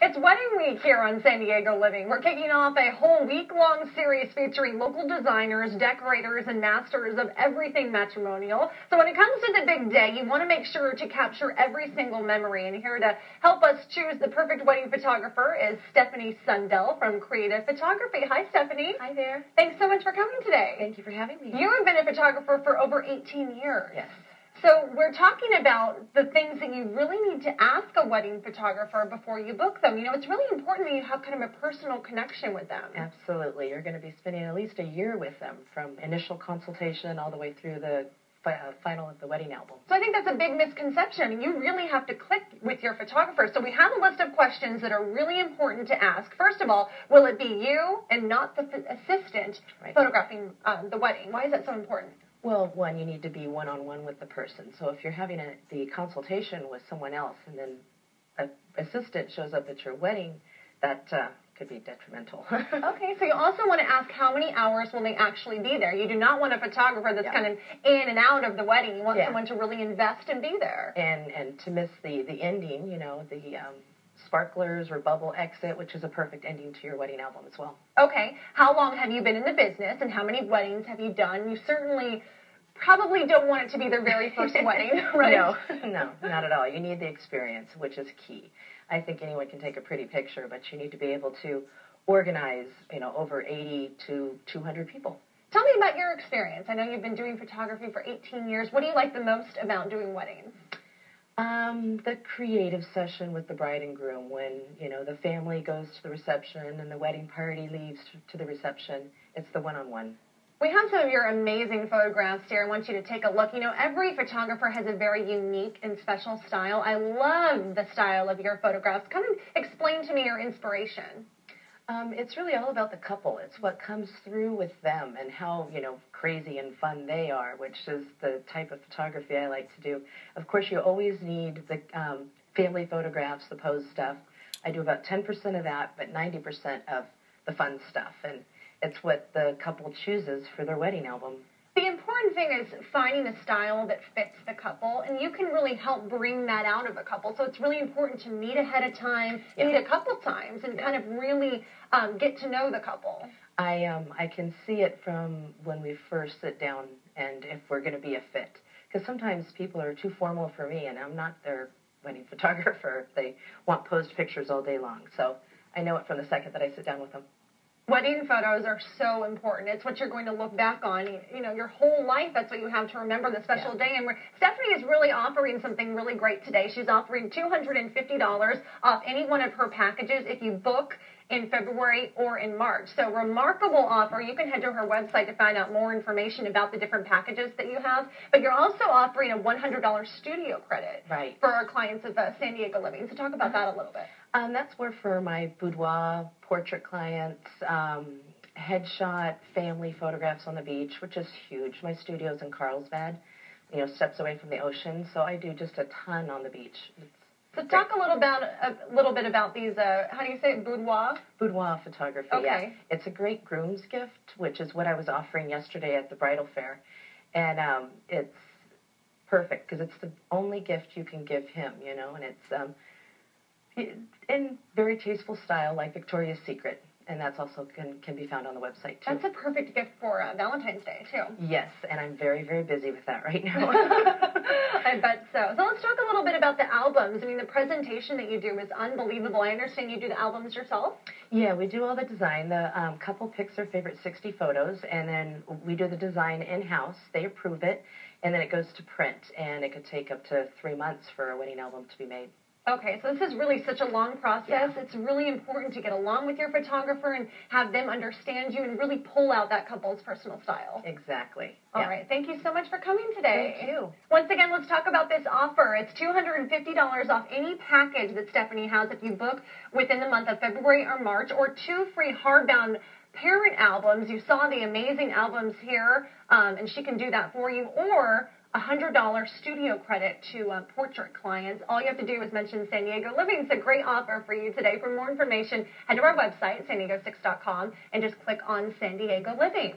It's wedding week here on San Diego Living. We're kicking off a whole week-long series featuring local designers, decorators, and masters of everything matrimonial. So when it comes to the big day, you want to make sure to capture every single memory. And here to help us choose the perfect wedding photographer is Stephanie Sundell from Creative Photography. Hi, Stephanie. Hi there. Thanks so much for coming today. Thank you for having me. You have been a photographer for over 18 years. Yes. So we're talking about the things that you really need to ask a wedding photographer before you book them. You know, it's really important that you have kind of a personal connection with them. Absolutely. You're going to be spending at least a year with them, from initial consultation all the way through the final of the wedding album. So I think that's a big misconception. I mean, you really have to click with your photographer. So we have a list of questions that are really important to ask. First of all, will it be you and not the assistant photographing the wedding? Why is that so important? Well, one, you need to be one-on-one with the person. So if you're having the consultation with someone else and then an assistant shows up at your wedding, that could be detrimental. Okay, so you also want to ask how many hours will they actually be there. You do not want a photographer that's kind of in and out of the wedding. You want someone to really invest and be there. And to miss the ending, you know, the sparklers or bubble exit, which is a perfect ending to your wedding album as well. Okay, how long have you been in the business and how many weddings have you done? You certainly probably don't want it to be their very first wedding, right? No, not at all. You need the experience, which is key. I think anyone can take a pretty picture, but you need to be able to organize, you know, over 80 to 200 people. Tell me about your experience. I know you've been doing photography for 18 years. What do you like the most about doing weddings? The creative session with the bride and groom, when, you know, the family goes to the reception and the wedding party leaves to the reception. It's the one-on-one. We have some of your amazing photographs here. I want you to take a look. You know, every photographer has a very unique and special style. I love the style of your photographs. Come and explain to me your inspiration. It's really all about the couple. It's what comes through with them and how, you know, crazy and fun they are, which is the type of photography I like to do. Of course, you always need the family photographs, the pose stuff. I do about 10% of that, but 90% of the fun stuff. And it's what the couple chooses for their wedding album. The important thing is finding a style that fits the couple, and you can really help bring that out of a couple. So it's really important to meet ahead of time, meet a couple times, and kind of really get to know the couple. I can see it from when we first sit down and if we're going to be a fit. Because sometimes people are too formal for me, and I'm not their wedding photographer. They want posed pictures all day long. So I know it from the second that I sit down with them. Wedding photos are so important. It's what you're going to look back on, you know, your whole life. That's what you have to remember the special day. And Stephanie is really offering something really great today. She's offering $250 off any one of her packages if you book in February or in March. So remarkable offer. You can head to her website to find out more information about the different packages that you have. But you're also offering a $100 studio credit for our clients of San Diego Living. So talk about that a little bit. That's where for my boudoir portrait clients, headshot family photographs on the beach, which is huge. My studio's in Carlsbad, you know, steps away from the ocean, so I do just a ton on the beach. So talk a little bit about these, how do you say it, boudoir? Boudoir photography, okay. Yeah. It's a great groom's gift, which is what I was offering yesterday at the bridal fair. And it's perfect because it's the only gift you can give him, you know, and it's in very tasteful style like Victoria's Secret. And that's also can be found on the website, too. That's a perfect gift for Valentine's Day, too. Yes, and I'm very, very busy with that right now. I bet so. So let's talk a little bit about the albums. I mean, the presentation that you do is unbelievable. I understand you do the albums yourself? Yeah, we do all the design. The couple picks their favorite 60 photos, and then we do the design in-house. They approve it, and then it goes to print, and it could take up to 3 months for a wedding album to be made. Okay, so this is really such a long process. Yeah. It's really important to get along with your photographer and have them understand you and really pull out that couple's personal style. Exactly. All right, thank you so much for coming today. Thank you. Once again, let's talk about this offer. It's $250 off any package that Stephanie has if you book within the month of February or March, or 2 free hardbound parent albums. You saw the amazing albums here, and she can do that for you, or $100 studio credit to portrait clients. All you have to do is mention San Diego Living. It's a great offer for you today. For more information, head to our website, san diego6.com, and just click on San Diego Living.